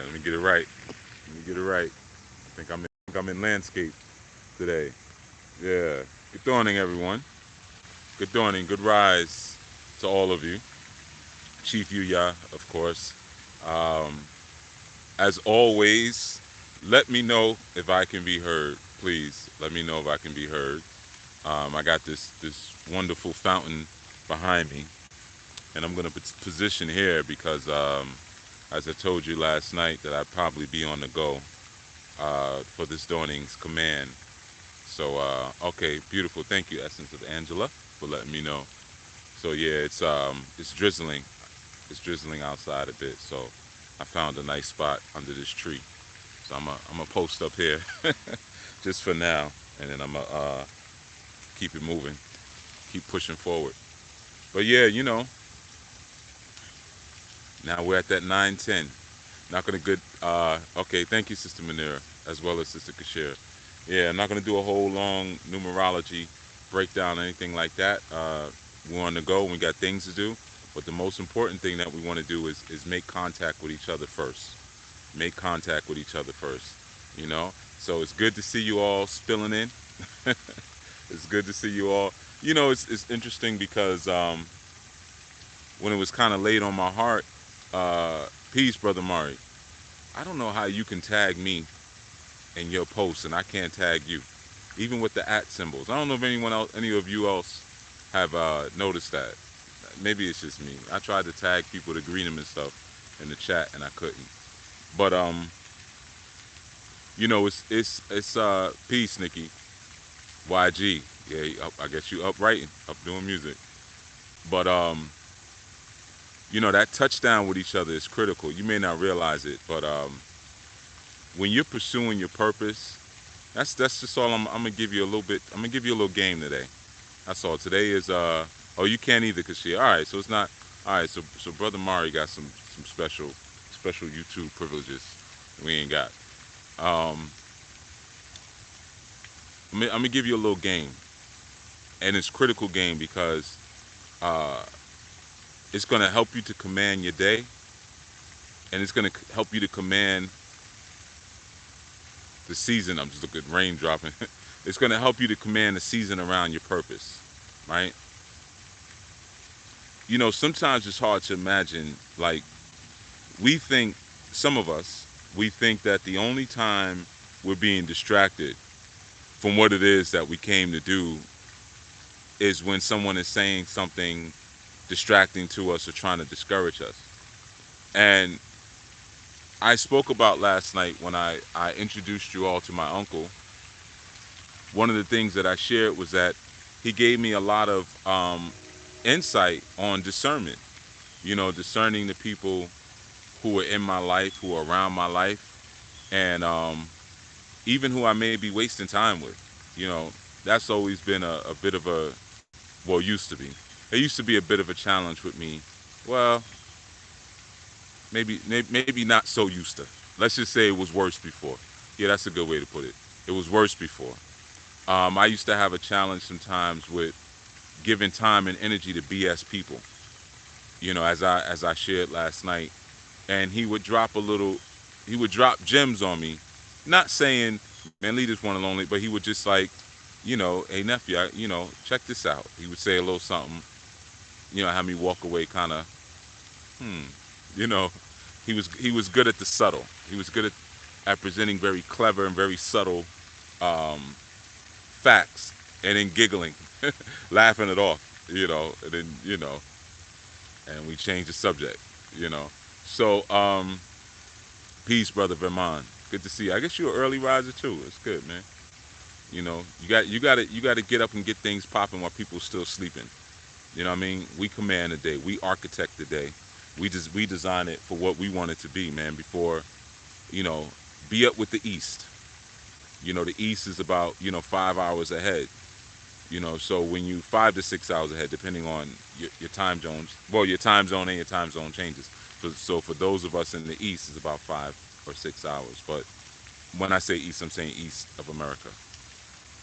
Let me get it right. Let me get it right. I think I'm in landscape today. Yeah. Good morning, everyone. Good morning. Good rise to all of you. Chief Yuya, of course. Um, as always, let me know if I can be heard. Please let me know if I can be heard. I got this wonderful fountain behind me, and I'm gonna position here because, as I told you last night, that I'd probably be on the go for this dawning's command. So, okay, beautiful. Thank you, Essence of Angela, for letting me know. So yeah, it's drizzling. It's drizzling outside a bit. So I found a nice spot under this tree. So I'm a post up here just for now, and then I'm gonna keep it moving, keep pushing forward. But yeah, now we're at that 9:10. Not gonna good. Okay, thank you, Sister Manira, as well as Sister Kashir. Yeah, I'm not gonna do a whole long numerology breakdown or anything like that. We're on the go. We got things to do. But the most important thing that we want to do is make contact with each other first. Make contact with each other first. You know. So it's good to see you all spilling in. It's good to see you all. It's interesting because when it was kind of laid on my heart, peace, brother Mari. I don't know how you can tag me in your post and I can't tag you, even with the at symbols. I don't know if anyone else, any of you else, have noticed that. Maybe it's just me. I tried to tag people to greet them and stuff in the chat and I couldn't. But it's peace, Nikki. YG. Yeah, I guess you up writing, up doing music. But that touchdown with each other is critical. You may not realize it, but when you're pursuing your purpose, that's just all. I'm gonna give you a little bit. I'm gonna give you a little game today. That's all. Today is oh, you can't either, cause she. All right, so it's not. All right, so brother Mari got some special YouTube privileges we ain't got. Um, I'm gonna give you a little game, and it's critical game because uh, it's gonna help you to command your day, and it's gonna help you to command the season. I'm just looking at rain dropping. It's gonna help you to command the season around your purpose, right? Sometimes it's hard to imagine. Like we think, some of us, we think that the only time we're being distracted from what it is that we came to do is when someone is saying something distracting to us or trying to discourage us. And I spoke about last night when I introduced you all to my uncle. One of the things that I shared was that he gave me a lot of insight on discernment, discerning the people who are in my life, who are around my life, and even who I may be wasting time with. That's always been a bit of a, well, used to be. It used to be a bit of a challenge with me. Well, maybe not so used to. Let's just say it was worse before. Yeah, that's a good way to put it. It was worse before. I used to have a challenge sometimes with giving time and energy to BS people. As I shared last night, and he would drop gems on me, not saying, man, leave this one alone, but he would just like, hey nephew, check this out. He would say a little something, have me walk away kind of, hmm, you know, he was good at the subtle. He was good at presenting very clever and very subtle facts, and then giggling, laughing it off, and then and we changed the subject, you know. So, peace, brother Vermont. Good to see you. I guess you're an early riser too. It's good, man. You got to get up and get things popping while people are still sleeping. You know what I mean? We command the day. We architect the day. We design it for what we want it to be, man. Before, you know, be up with the East. The East is about 5 hours ahead. So when you 5 to 6 hours ahead, depending on your time zones, well, your time zone and your time zone changes. So for those of us in the East, it's about 5 or 6 hours. But when I say East, I'm saying East of America.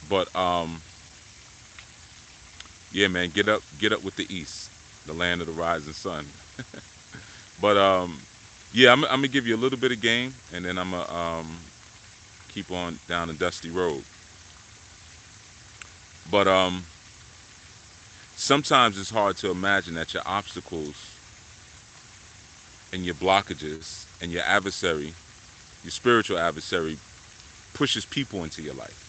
But yeah, man, get up with the East, the land of the rising sun. But Yeah, I'm gonna give you a little bit of game, and then I'm gonna keep on down the dusty road. But sometimes it's hard to imagine that your obstacles and your blockages and your adversary, your spiritual adversary, pushes people into your life.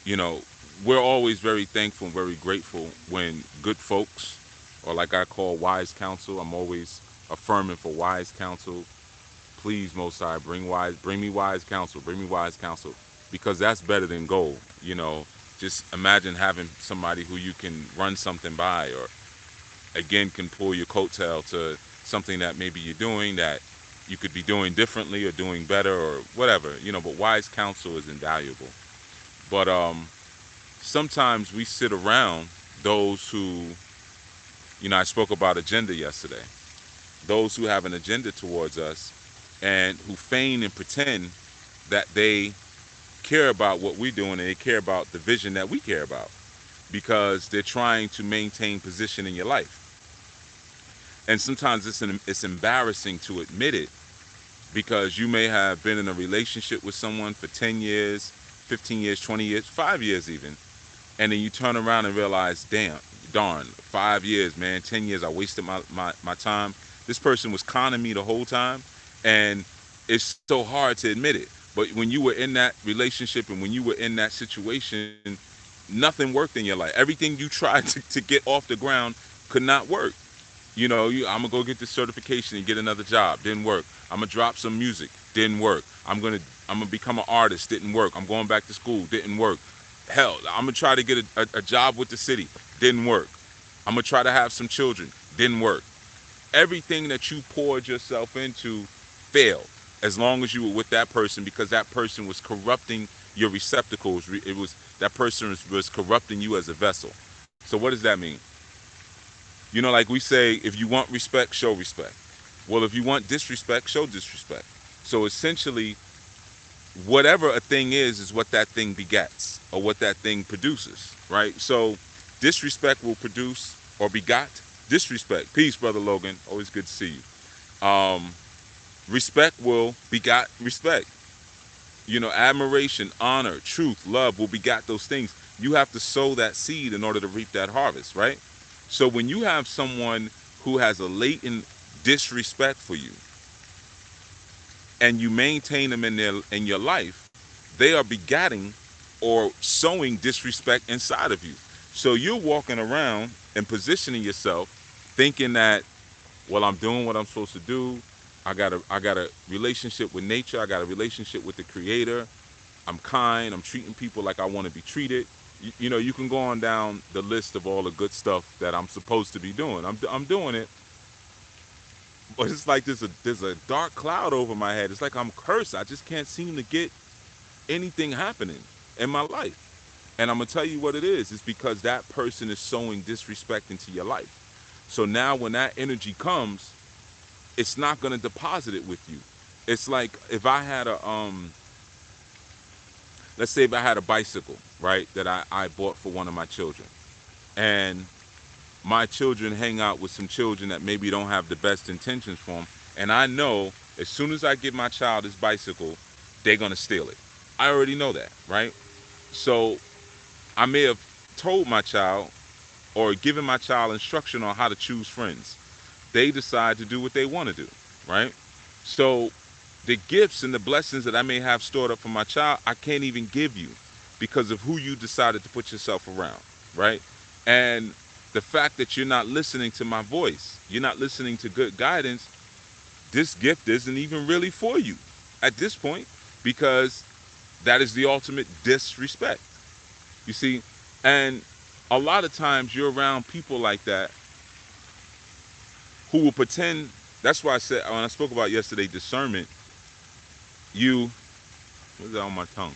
You know, we're always very thankful and very grateful when good folks, or like I call wise counsel. I'm always affirming for wise counsel. Please, Most High, bring me wise counsel, bring me wise counsel, because that's better than gold. You know, just imagine having somebody who you can run something by, or again can pull your coattail to something that maybe you're doing that you could be doing differently or doing better or whatever. You know, but wise counsel is invaluable. But sometimes we sit around those who, I spoke about agenda yesterday. Those who have an agenda towards us and who feign and pretend that they care about what we're doing and they care about the vision that we care about because they're trying to maintain position in your life. And sometimes it's embarrassing to admit it because you may have been in a relationship with someone for 10 years, 15 years, 20 years, 5 years even, and then you turn around and realize, damn, darn, 5 years, man, 10 years, I wasted my time. This person was conning me the whole time, and it's so hard to admit it. But when you were in that relationship and when you were in that situation, nothing worked in your life. Everything you tried to get off the ground could not work. I'm gonna go get this certification and get another job. Didn't work. I'm gonna drop some music. Didn't work. I'm gonna become an artist. Didn't work. I'm going back to school. Didn't work. Hell, I'm gonna try to get a job with the city. Didn't work. I'm gonna try to have some children. Didn't work. Everything that you poured yourself into failed as long as you were with that person because that person was corrupting your receptacles. It was that person was corrupting you as a vessel. So what does that mean? Like we say, if you want respect, show respect. Well, if you want disrespect, show disrespect. So essentially, whatever a thing is what that thing begets or what that thing produces, right? So disrespect will produce or begot disrespect. Peace, Brother Logan. Always good to see you. Respect will begot respect. Admiration, honor, truth, love will begot those things. You have to sow that seed in order to reap that harvest, right? So when you have someone who has a latent disrespect for you and you maintain them in your life, they are begatting or sowing disrespect inside of you. So you're walking around and positioning yourself thinking that, well, I'm doing what I'm supposed to do. I got a relationship with nature. I got a relationship with the creator. I'm kind. I'm treating people like I want to be treated. You can go on down the list of all the good stuff that I'm supposed to be doing. I'm doing it, but it's like there's a dark cloud over my head. It's like I'm cursed. I just can't seem to get anything happening in my life. And I'm gonna tell you what it is. It's because that person is sowing disrespect into your life. So now when that energy comes, it's not gonna deposit it with you. It's like if I had let's say if I had a bicycle, right, that I bought for one of my children. And my children hang out with some children that maybe don't have the best intentions for them. And I know as soon as I give my child this bicycle, they're going to steal it. I already know that, right? So I may have told my child or given my child instruction on how to choose friends. They decide to do what they want to do, right? So the gifts and the blessings that I may have stored up for my child, I can't even give you because of who you decided to put yourself around, right? And the fact that you're not listening to my voice, you're not listening to good guidance, this gift isn't even really for you at this point because that is the ultimate disrespect. You see, and a lot of times you're around people like that who will pretend. That's why I said when I spoke about yesterday discernment, you, what's that on my tongue?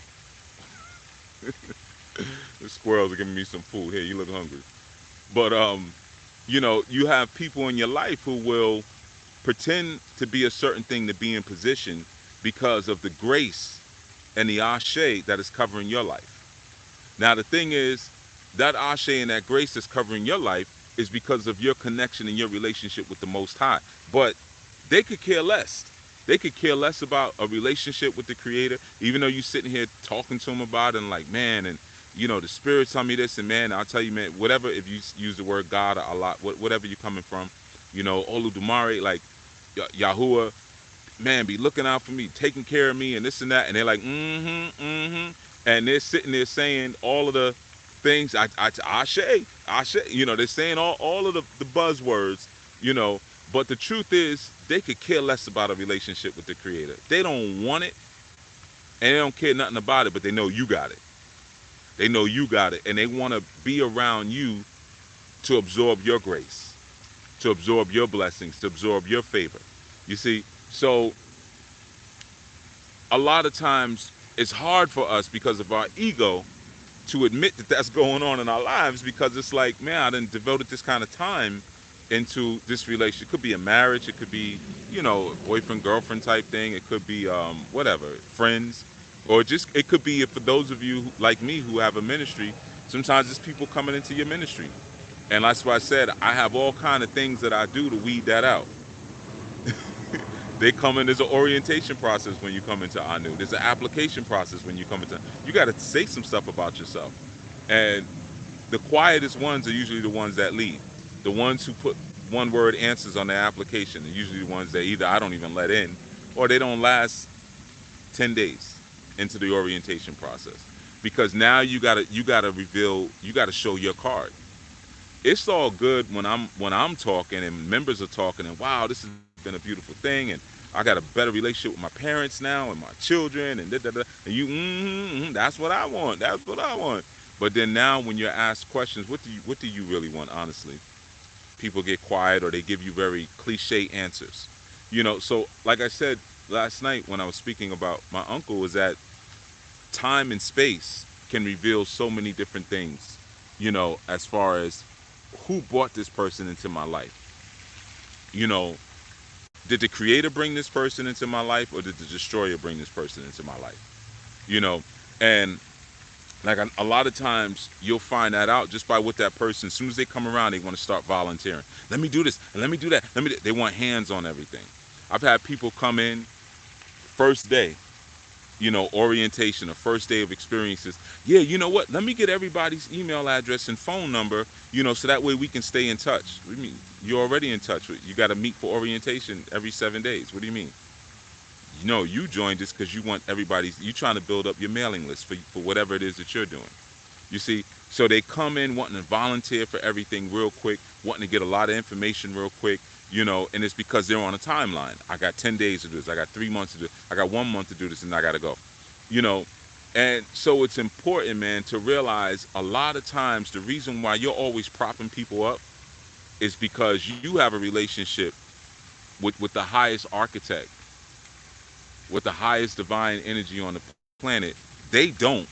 The squirrels are giving me some food. Here, you look hungry. But you have people in your life who will pretend to be a certain thing to be in position because of the grace and the ashe that is covering your life. Now the thing is, that ashe and that grace that's covering your life is because of your connection and your relationship with the Most High. But They could care less. They could care less about a relationship with the creator, even though you sitting here talking to them about it and like, man, and the spirit tell me this, and man, I'll tell you, man, whatever, if you use the word God a lot, whatever you're coming from, Oludumare, like Yahuwah, man, be looking out for me, taking care of me, and this and that, and they're like, and they're sitting there saying all of the things, Ashe, Ashe, they're saying all of the buzzwords, you know, but the truth is, they could care less about a relationship with the Creator. They don't want it, and they don't care nothing about it, but they know you got it. They know you got it, and they want to be around you to absorb your grace, to absorb your blessings, to absorb your favor. You see, so a lot of times it's hard for us because of our ego to admit that that's going on in our lives, because it's like, man, I done devoted this kind of time into this relationship. It could be a marriage, it could be, boyfriend, girlfriend type thing. It could be whatever, friends, or just, it could be, for those of you like me who have a ministry, sometimes it's people coming into your ministry. And that's why I said I have all kind of things that I do to weed that out. They come in. There's an orientation process when you come into Anu. There's an application process when you come into. You got to say some stuff about yourself, and the quietest ones are usually the ones that lead. The ones who put one word answers on their application are usually the ones that either I don't even let in, or they don't last 10 days into the orientation process, because now you gotta reveal, you gotta show your card. It's all good when I'm talking and members are talking, and wow, this has been a beautiful thing, and I got a better relationship with my parents now and my children, and and you, that's what I want. That's what I want. But then now, when you're asked questions, what do you really want? Honestly, people get quiet, or they give you very cliche answers. So like I said last night when I was speaking about my uncle, is that time and space can reveal so many different things. As far as who brought this person into my life. You know, did the creator bring this person into my life, or did the destroyer bring this person into my life? And like a lot of times you'll find that out just by what that person, as soon as they come around, they want to start volunteering. Let me do this and let me do that. They want hands on everything. I've had people come in first day, orientation, the first day of experiences. Yeah, you know what? Let me get everybody's email address and phone number, so that way we can stay in touch. What do you mean? You're already in touch with. You got to meet for orientation every 7 days. What do you mean? You joined us because you want everybody's. You trying to build up your mailing list for whatever it is that you're doing. You see, so they come in wanting to volunteer for everything real quick, wanting to get a lot of information real quick, and it's because they're on a timeline. I got 10 days to do this. I got 3 months to do this. I got 1 month to do this, and I got to go. You know, and so it's important, man, to realize a lot of times the reason why you're always propping people up is because you have a relationship with the highest architect, with the highest divine energy on the planet. They don't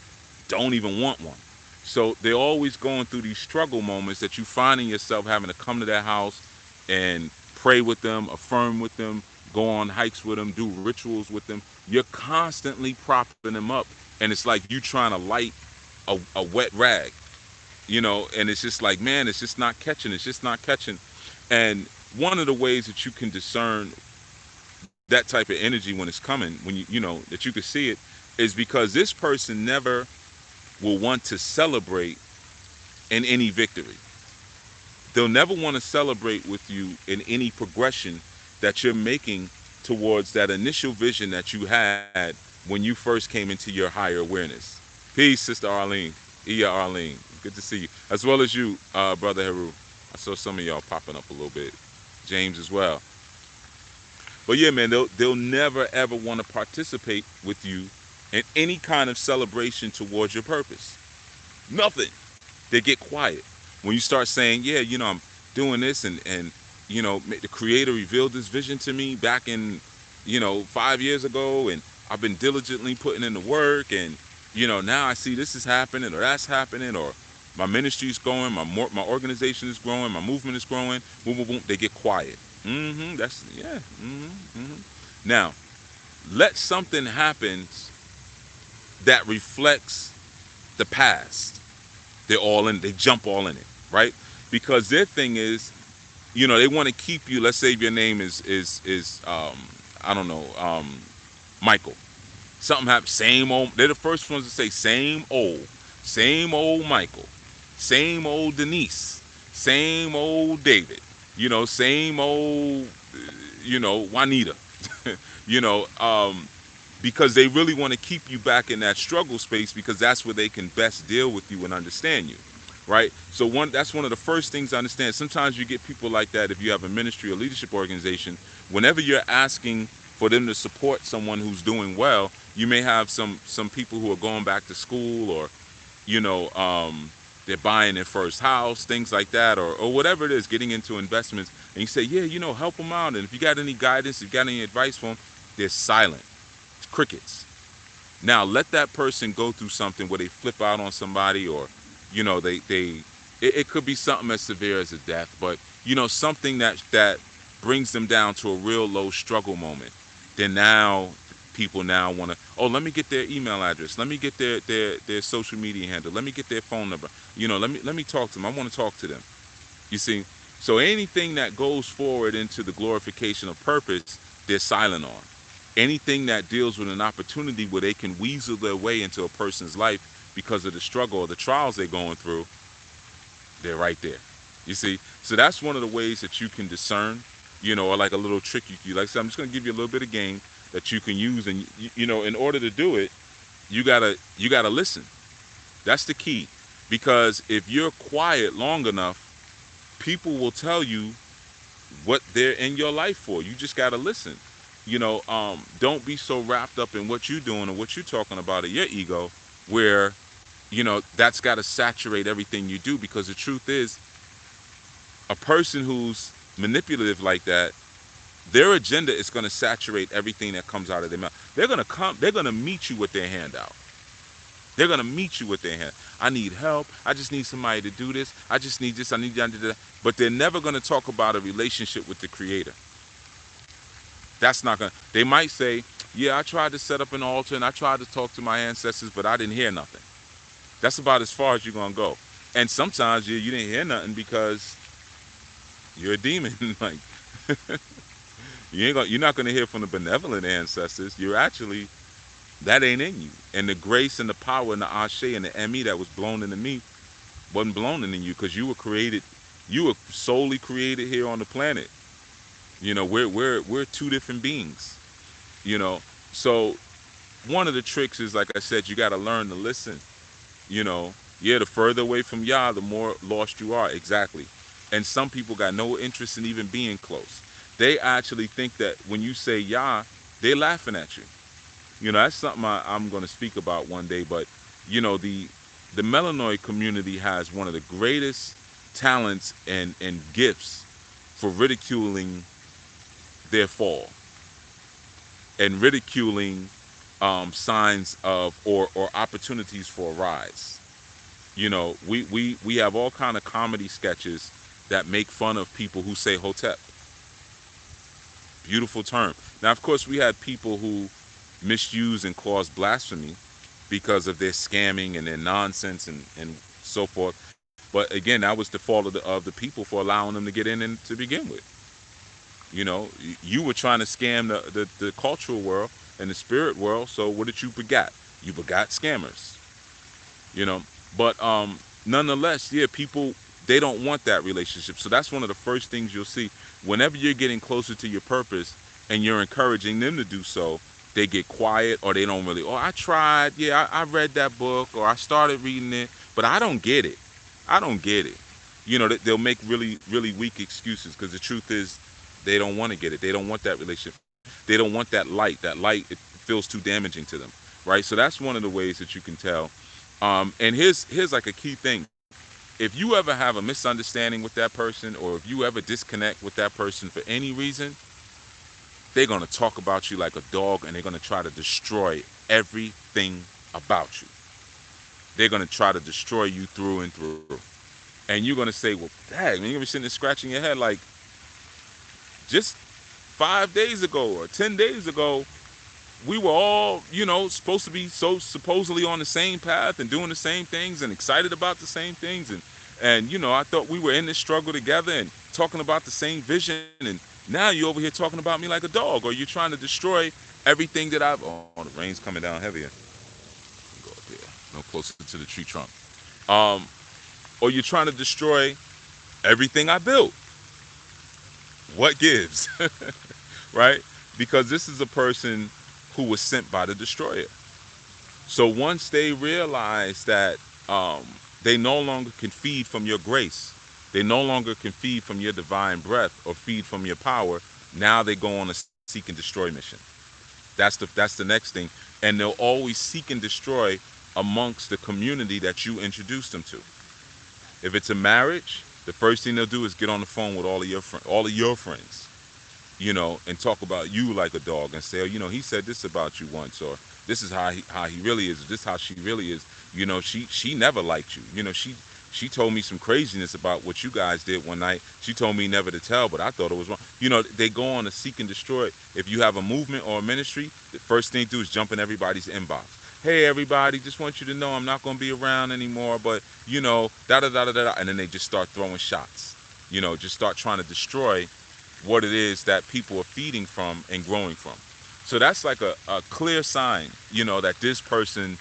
even want one. So they're always going through these struggle moments that you finding yourself having to come to their house and pray with them, affirm with them, go on hikes with them, do rituals with them. You're constantly propping them up, and it's like you trying to light a wet rag, and it's just like, man, it's just not catching. It's just not catching. And one of the ways that you can discern that type of energy when it's coming, when that you can see it, is because this person never will want to celebrate in any victory. They'll never want to celebrate with you in any progression that you're making towards that initial vision that you had when you first came into your higher awareness. Peace, Sister Arlene. Iya Arlene. Good to see you. As well as you, Brother Heru. I saw some of y'all popping up a little bit. James as well. But yeah, man, they'll never ever want to participate with you in any kind of celebration towards your purpose. Nothing. They get quiet. When you start saying, yeah, I'm doing this, and the creator revealed this vision to me back in 5 years ago, and I've been diligently putting in the work, and now I see this is happening, or that's happening, or my ministry is going, my organization is growing, my movement is growing. Boom, boom, boom. They get quiet. That's, yeah. Now, let something happen that reflects the past. They jump all in it, right? Because their thing is, They want to keep you. Let's say your name is I don't know, Michael. Something happened. Same old. They're the first ones to say same old Michael, same old Denise, same old David. Same old, Juanita. you know, um, because they really want to keep you back in that struggle space because that's where they can best deal with you and understand you, right? So that's one of the first things I understand. Sometimes you get people like that if you have a ministry or leadership organization. Whenever you're asking for them to support someone who's doing well, you may have some people who are going back to school, or you know they're buying their first house, things like that, or whatever it is, getting into investments, and you say, yeah, help them out, and if you got any guidance, if you got any advice for them, they're silent. It's crickets. Now let that person go through something where they flip out on somebody, or it could be something as severe as a death, but something that brings them down to a real low struggle moment. Then now people now want to, oh, let me get their email address, let me get their social media handle, let me get their phone number, let me talk to them, I want to talk to them. You see, so anything that goes forward into the glorification of purpose, they're silent on. Anything that deals with an opportunity where they can weasel their way into a person's life because of the struggle or the trials they're going through, they're right there. You see, so that's one of the ways that you can discern, or like a little trick like I said, I'm just going to give you a little bit of game that you can use, and in order to do it, you gotta listen. That's the key, because if you're quiet long enough, people will tell you what they're in your life for. You just gotta listen. Don't be so wrapped up in what you're doing or what you're talking about, or your ego, where that's got to saturate everything you do, because the truth is, a person who's manipulative like that, their agenda is going to saturate everything that comes out of their mouth. They're going to meet you with their hand out. They're going to meet you with their hand. I need help. I just need somebody to do this. I just need this. I need that. But they're never going to talk about a relationship with the Creator. That's not going to. They might say, yeah, I tried to set up an altar and I tried to talk to my ancestors, but I didn't hear nothing. That's about as far as you're going to go. And sometimes you didn't hear nothing because you're a demon. Like, you're not going to hear from the benevolent ancestors. You're actually, that ain't in you. And the grace and the power and the ashe and the me that was blown into me wasn't blown into you, because you were solely created here on the planet. We're two different beings. You know, so one of the tricks is, like I said, you got to learn to listen. The further away from Yah, the more lost you are. Exactly. And some people got no interest in even being close. They actually think that when you say Yah, they're laughing at you. That's something I'm going to speak about one day. But the Melanoid community has one of the greatest talents and gifts for ridiculing their fall, and ridiculing signs of or opportunities for a rise. We have all kind of comedy sketches that make fun of people who say Hotep. Beautiful term. Now, of course, we had people who misuse and cause blasphemy because of their scamming and their nonsense and so forth. But again, that was the fault of the people for allowing them to get in and to begin with. You were trying to scam the cultural world and the spirit world. So what did you begat? You begot scammers. You know, but nonetheless, yeah, people, they don't want that relationship. So that's one of the first things you'll see whenever you're getting closer to your purpose and you're encouraging them to do so. They get quiet, or they don't really. Oh, I tried. Yeah, I read that book, or I started reading it, but I don't get it. I don't get it. They'll make really, really weak excuses, because the truth is, they don't want to get it. They don't want that relationship. They don't want that light. That light, it feels too damaging to them, right? So that's one of the ways that you can tell. And here's like a key thing. If you ever have a misunderstanding with that person, or if you ever disconnect with that person for any reason, they're going to talk about you like a dog, and they're going to try to destroy everything about you. They're going to try to destroy you through and through. And you're going to say, well, dang, man, you're going to be sitting there scratching your head like, just 5 days ago or 10 days ago, we were all, supposed to be so supposedly on the same path and doing the same things and excited about the same things. And I thought we were in this struggle together. And talking about the same vision, and now you're over here talking about me like a dog, or you're trying to destroy everything that I've. Oh, the rain's coming down heavier. Go up here, no closer to the tree trunk. Um, or you're trying to destroy everything I built. What gives, right? Because this is a person who was sent by the destroyer. So once they realize that they no longer can feed from your grace, they no longer can feed from your divine breath or feed from your power, now they go on a seek and destroy mission. That's the next thing, and they'll always seek and destroy amongst the community that you introduced them to. If it's a marriage, the first thing they'll do is get on the phone with all of your friends, and talk about you like a dog and say, oh, he said this about you once, or this is how he really is, this is how she really is. She never liked you. She told me some craziness about what you guys did one night. She told me never to tell, but I thought it was wrong. They go on to seek and destroy. If you have a movement or a ministry, the first thing to do is jump in everybody's inbox. Hey, everybody, just want you to know I'm not going to be around anymore, but, da da da da da. And then they just start throwing shots, just start trying to destroy what it is that people are feeding from and growing from. So that's like a clear sign, that this person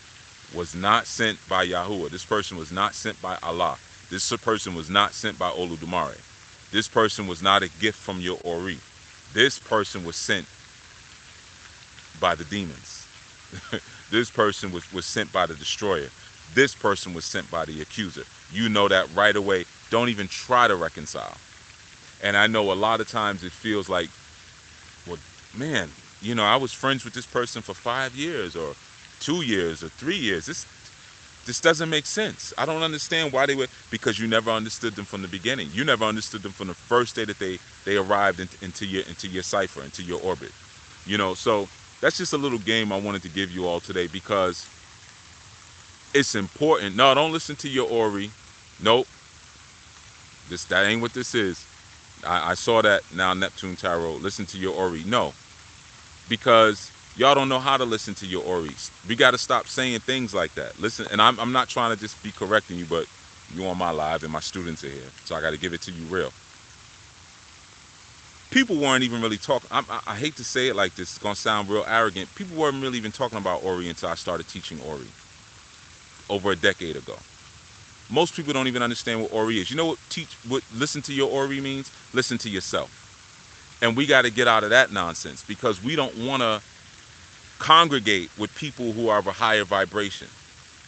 was not sent by Yahuwah. This person was not sent by Allah. This person was not sent by Oludumare. This person was not a gift from your Ori. This person was sent by the demons. This person was sent by the destroyer. This person was sent by the accuser. You know that right away. Don't even try to reconcile. And I know a lot of times it feels like, well, man, I was friends with this person for 5 years or 2 years or 3 years. This doesn't make sense. I don't understand why they were, because you never understood them from the beginning. You never understood them from the first day that they arrived into your cipher, into your orbit. So that's just a little game I wanted to give you all today, because it's important. No, don't listen to your Ori. Nope. That ain't what this is. I saw that now, Neptune Tarot. Listen to your Ori. No. Because y'all don't know how to listen to your Oris. We got to stop saying things like that. Listen, and I'm not trying to just be correcting you, but you on my live and my students are here, so I got to give it to you real. People weren't even really talking. I hate to say it like this. It's going to sound real arrogant. People weren't really even talking about Ori until I started teaching Ori over a decade ago. Most people don't even understand what Ori is. You know what listen to your Ori means? Listen to yourself. And we got to get out of that nonsense, because we don't want to congregate with people who are of a higher vibration.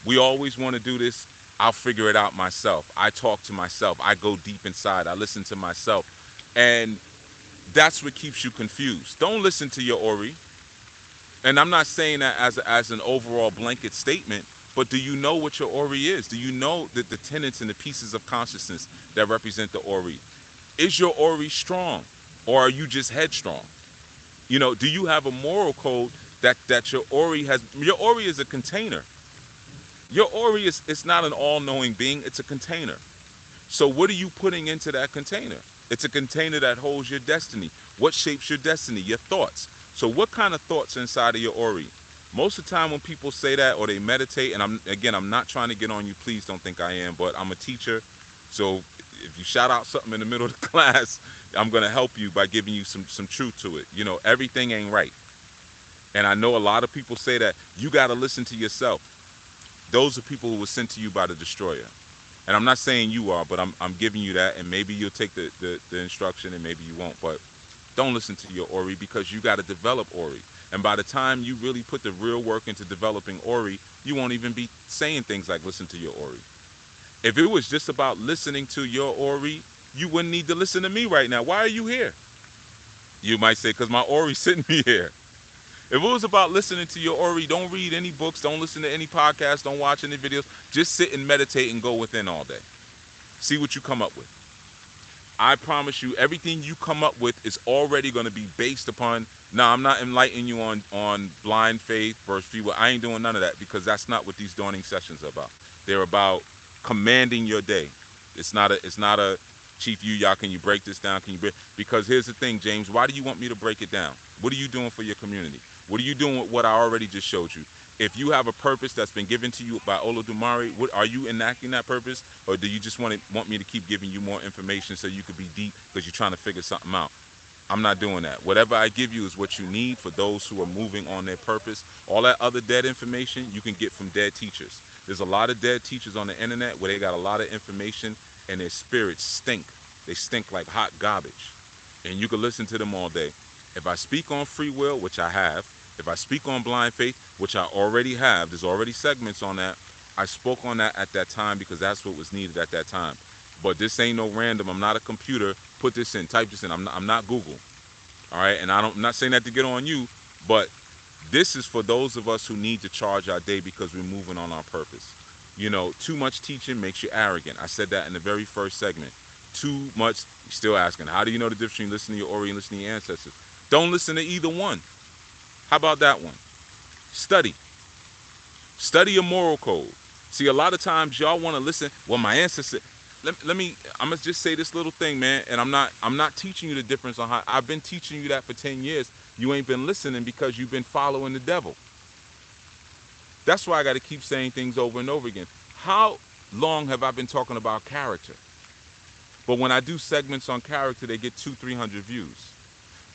We always want to do this. I'll figure it out myself. I talk to myself. I go deep inside. I listen to myself. And that's what keeps you confused. Don't listen to your Ori. And I'm not saying that as an overall blanket statement, but do you know what your Ori is? Do you know that the tenets and the pieces of consciousness that represent the Ori? Is your Ori strong, or are you just headstrong? Do you have a moral code that your Ori has? Your Ori is a container. Your Ori it's not an all-knowing being. It's a container. So what are you putting into that container? It's a container that holds your destiny. What shapes your destiny? Your thoughts. So what kind of thoughts are inside of your Ori? Most of the time when people say that, or they meditate, and I'm not trying to get on you, please don't think I am, but I'm a teacher. So if you shout out something in the middle of the class, I'm going to help you by giving you some truth to it. Everything ain't right. And I know a lot of people say that you got to listen to yourself. Those are people who were sent to you by the destroyer. And I'm not saying you are, but I'm giving you that, and maybe you'll take the instruction and maybe you won't. But don't listen to your Ori, because you got to develop Ori. And by the time you really put the real work into developing Ori, you won't even be saying things like listen to your Ori. If it was just about listening to your Ori, you wouldn't need to listen to me right now. Why are you here? You might say, because my Ori's sitting me here. If it was about listening to your Ori, don't read any books, don't listen to any podcasts, don't watch any videos. Just sit and meditate and go within all day. See what you come up with. I promise you, everything you come up with is already going to be based upon. Now, I'm not enlightening you on blind faith versus free will. I ain't doing none of that, because that's not what these dawning sessions are about. They're about commanding your day. It's not a Chief y'all, can you break this down? Because here's the thing, James, why do you want me to break it down? What are you doing for your community? What are you doing with what I already just showed you? If you have a purpose that's been given to you by Olodumare, what are you enacting that purpose, or do you just want me to keep giving you more information so you could be deep because you're trying to figure something out? I'm not doing that. Whatever I give you is what you need for those who are moving on their purpose. All that other dead information you can get from dead teachers. There's a lot of dead teachers on the internet where they got a lot of information and their spirits stink. They stink like hot garbage. And you can listen to them all day. If I speak on free will, which I have, if I speak on blind faith, which I already have, there's already segments on that. I spoke on that at that time because that's what was needed at that time. But this ain't no random. I'm not a computer. Put this in, type this in. I'm not Google. All right, and I'm not saying that to get on you, but this is for those of us who need to charge our day because we're moving on our purpose. You know, too much teaching makes you arrogant. I said that in the very first segment. Too much. You're still asking, how do you know the difference between listening to your Ori and listening to your ancestors? Don't listen to either one. How about that one? Study. Study your moral code. See, a lot of times y'all want to listen. Well, my ancestor. I'm gonna just say this little thing, man. And I'm not teaching you the difference on how. I've been teaching you that for 10 years. You ain't been listening because you've been following the devil. That's why I got to keep saying things over and over again. How long have I been talking about character? But when I do segments on character, they get 200-300 views.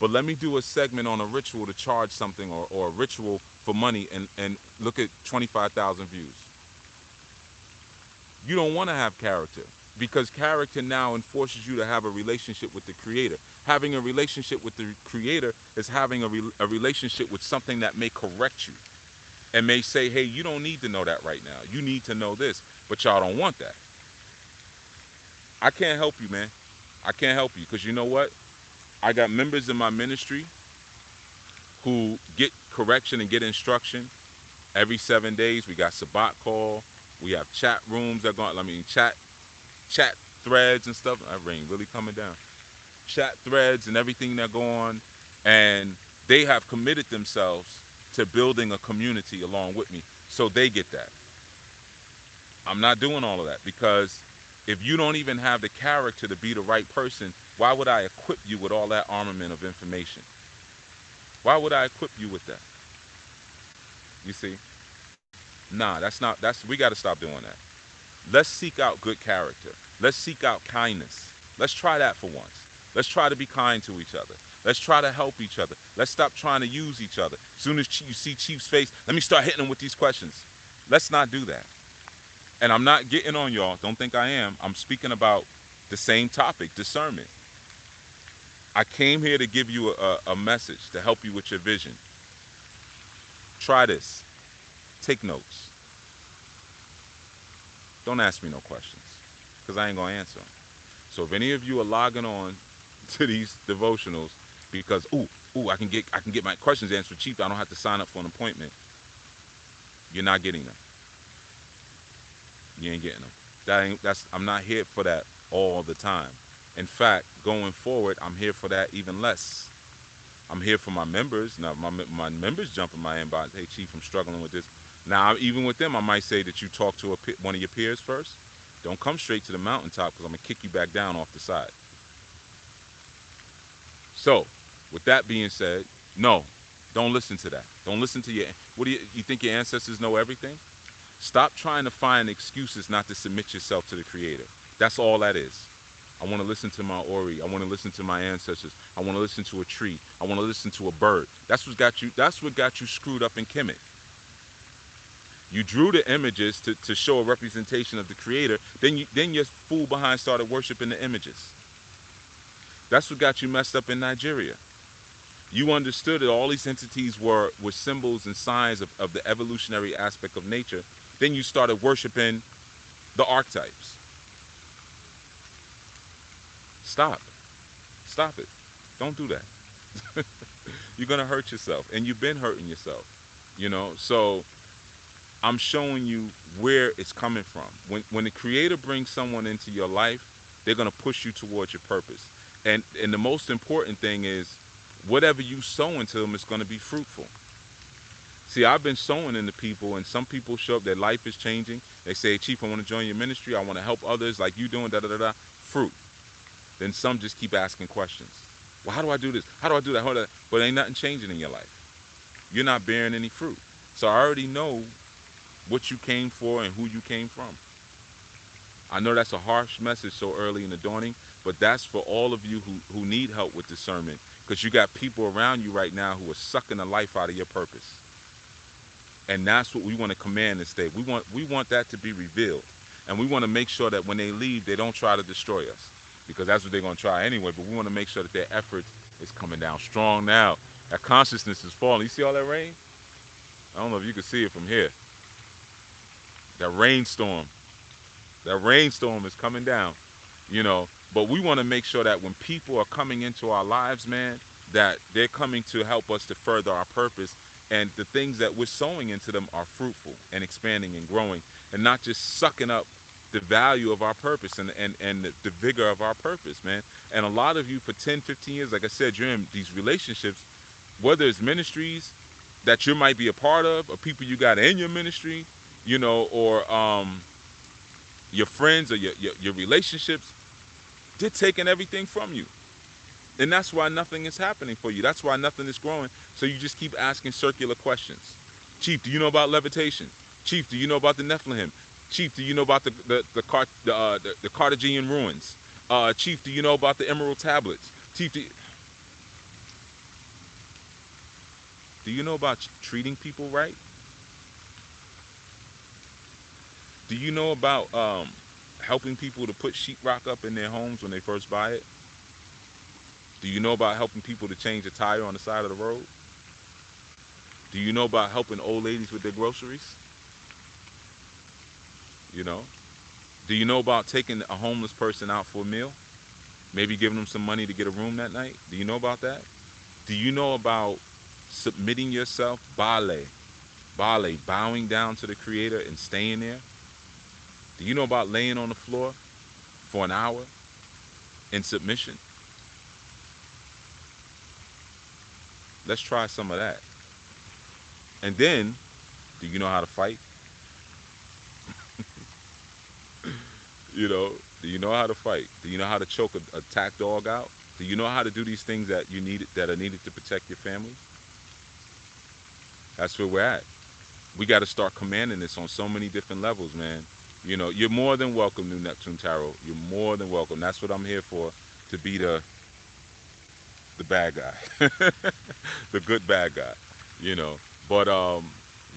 But let me do a segment on a ritual to charge something, or a ritual for money, and look at 25,000 views. You don't want to have character because character now enforces you to have a relationship with the Creator. Having a relationship with the Creator is having a relationship with something that may correct you and may say, hey, you don't need to know that right now. You need to know this, but y'all don't want that. I can't help you, man. I can't help you because you know what? I got members in my ministry who get correction and get instruction every 7 days. We got Sabbat call. We have chat rooms that go. Chat threads and stuff. That rain really coming down. Chat threads and everything that go on, and they have committed themselves to building a community along with me, so they get that. I'm not doing all of that because if you don't even have the character to be the right person, why would I equip you with all that armament of information? Why would I equip you with that? You see? Nah, we got to stop doing that. Let's seek out good character. Let's seek out kindness. Let's try that for once. Let's try to be kind to each other. Let's try to help each other. Let's stop trying to use each other. As soon as you see Chief's face, let me start hitting him with these questions. Let's not do that. And I'm not getting on y'all. Don't think I am. I'm speaking about the same topic, discernment. I came here to give you a message to help you with your vision. Try this. Take notes. Don't ask me no questions because I ain't going to answer them. So if any of you are logging on to these devotionals because, I can get my questions answered, Chief, I don't have to sign up for an appointment, you're not getting them. You ain't getting them. I'm not here for that all the time. In fact, going forward, I'm here for that even less. I'm here for my members. Now, my members jump in my inbox. Hey, Chief, I'm struggling with this. Now, even with them, I might say that you talk to one of your peers first. Don't come straight to the mountaintop because I'm going to kick you back down off the side. So, with that being said, no, don't listen to that. Don't listen to you think your ancestors know everything? Stop trying to find excuses not to submit yourself to the Creator. That's all that is. I want to listen to my Ori. I want to listen to my ancestors. I want to listen to a tree. I want to listen to a bird. That's what got you screwed up in Kemet. You drew the images to show a representation of the Creator. Then your fool behind started worshiping the images. That's what got you messed up in Nigeria. You understood that all these entities were symbols and signs of the evolutionary aspect of nature. Then you started worshiping the archetypes. Stop it. Don't do that. You're going to hurt yourself, and you've been hurting yourself, so I'm showing you where it's coming from. When the Creator brings someone into your life, they're going to push you towards your purpose, and the most important thing is whatever you sow into them is going to be fruitful. See, I've been sowing into people, and some people show up, their life is changing. They say, Chief, I want to join your ministry. I want to help others like you doing, da-da-da-da. Fruit. Then some just keep asking questions. Well, how do I do this? How do I do that? But ain't nothing changing in your life. You're not bearing any fruit. So I already know what you came for and who you came from. I know that's a harsh message so early in the dawning, but that's for all of you who need help with discernment, because you got people around you right now who are sucking the life out of your purpose. And that's what we want to command this day. We want that to be revealed. And we want to make sure that when they leave, they don't try to destroy us, because that's what they're going to try anyway. But we want to make sure that their effort is coming down strong now. That consciousness is falling. You see all that rain? I don't know if you can see it from here. That rainstorm. That rainstorm is coming down, you know. But we want to make sure that when people are coming into our lives, man, that they're coming to help us to further our purpose, and the things that we're sowing into them are fruitful and expanding and growing, and not just sucking up the value of our purpose and the vigor of our purpose, man. And a lot of you for 10, 15 years, like I said, you're in these relationships, whether it's ministries that you might be a part of, or people you got in your ministry, you know, or your friends or your relationships. They're taking everything from you. And that's why nothing is happening for you. That's why nothing is growing. So you just keep asking circular questions. Chief, do you know about levitation? Chief, do you know about the Nephilim? Chief, do you know about the Carthaginian ruins? Chief, do you know about the Emerald Tablets? Chief, do you know about treating people right? Do you know about helping people to put sheetrock up in their homes when they first buy it? Do you know about helping people to change a tire on the side of the road? Do you know about helping old ladies with their groceries? You know? Do you know about taking a homeless person out for a meal? Maybe giving them some money to get a room that night? Do you know about that? Do you know about submitting yourself, bowing down to the Creator and staying there? Do you know about laying on the floor for an hour in submission? Let's try some of that. And then, do you know how to fight? You know, do you know how to fight? Do you know how to choke a attack dog out? Do you know how to do these things that you need that are needed to protect your family? That's where we're at. We got to start commanding this on so many different levels, man. You know, you're more than welcome, New Neptune Tarot. You're more than welcome. That's what I'm here for, to be the bad guy, the good bad guy. You know, but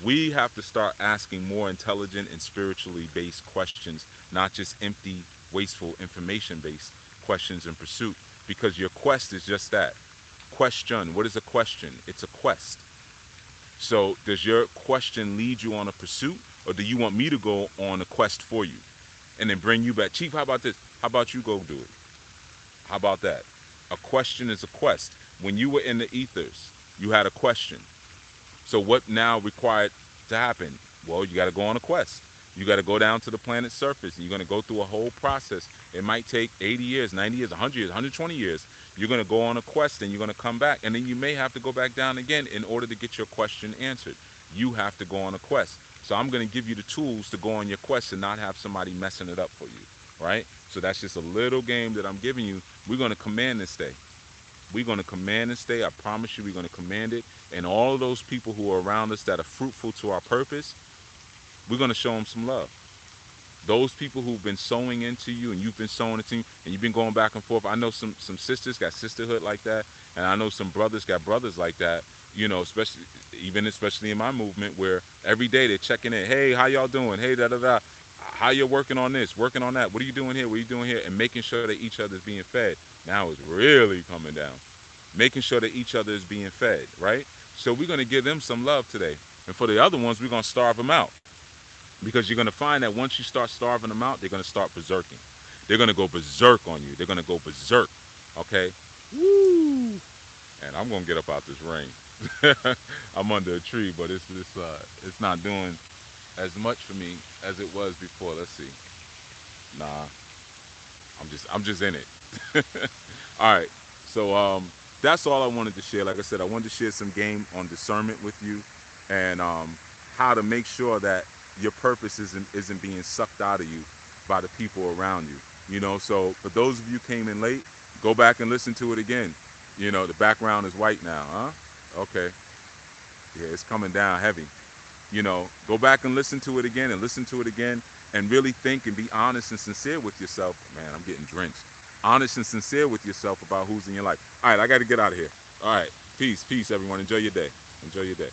we have to start asking more intelligent and spiritually based questions, not just empty, wasteful, information based questions in pursuit, because your quest is just that. Question. What is a question? It's a quest. So does your question lead you on a pursuit, or do you want me to go on a quest for you and then bring you back? Chief, how about this? How about you go do it? How about that? A question is a quest. When you were in the ethers, you had a question. So what now required to happen? Well, you got to go on a quest. You got to go down to the planet's surface, and you're going to go through a whole process. It might take 80 years, 90 years, 100 years, 120 years. You're going to go on a quest, and you're going to come back, and then you may have to go back down again in order to get your question answered. You have to go on a quest. So I'm going to give you the tools to go on your quest and not have somebody messing it up for you, right? So that's just a little game that I'm giving you. We're going to command this day. We're going to command this day. I promise you, we're going to command it. And all of those people who are around us that are fruitful to our purpose, we're going to show them some love. Those people who've been sowing into you, and you've been sowing into you, and you've been going back and forth. I know some sisters got sisterhood like that, and I know some brothers got brothers like that. You know, especially in my movement, where every day they're checking in. Hey, how y'all doing? Hey, da da da. How you working on this? Working on that? What are you doing here? What are you doing here? And making sure that each other is being fed. Now it's really coming down. Making sure that each other is being fed, right? So we're going to give them some love today. And for the other ones, we're going to starve them out. Because you're going to find that once you start starving them out, they're going to start berserking. They're going to go berserk on you. They're going to go berserk, okay? Woo! And I'm going to get up out this rain. I'm under a tree, but it's not doing as much for me as it was before. Let's see. Nah, I'm just in it. All right. So that's all I wanted to share. Like I said, I wanted to share some game on discernment with you, and how to make sure that your purpose isn't being sucked out of you by the people around you. You know, so for those of you who came in late, go back and listen to it again. You know, the background is white now, huh? Okay. Yeah, it's coming down heavy. Go back and listen to it again and listen to it again and really think and be honest and sincere with yourself. Man, I'm getting drenched. Honest and sincere with yourself about who's in your life. All right, I got to get out of here. All right, peace, everyone. Enjoy your day. Enjoy your day.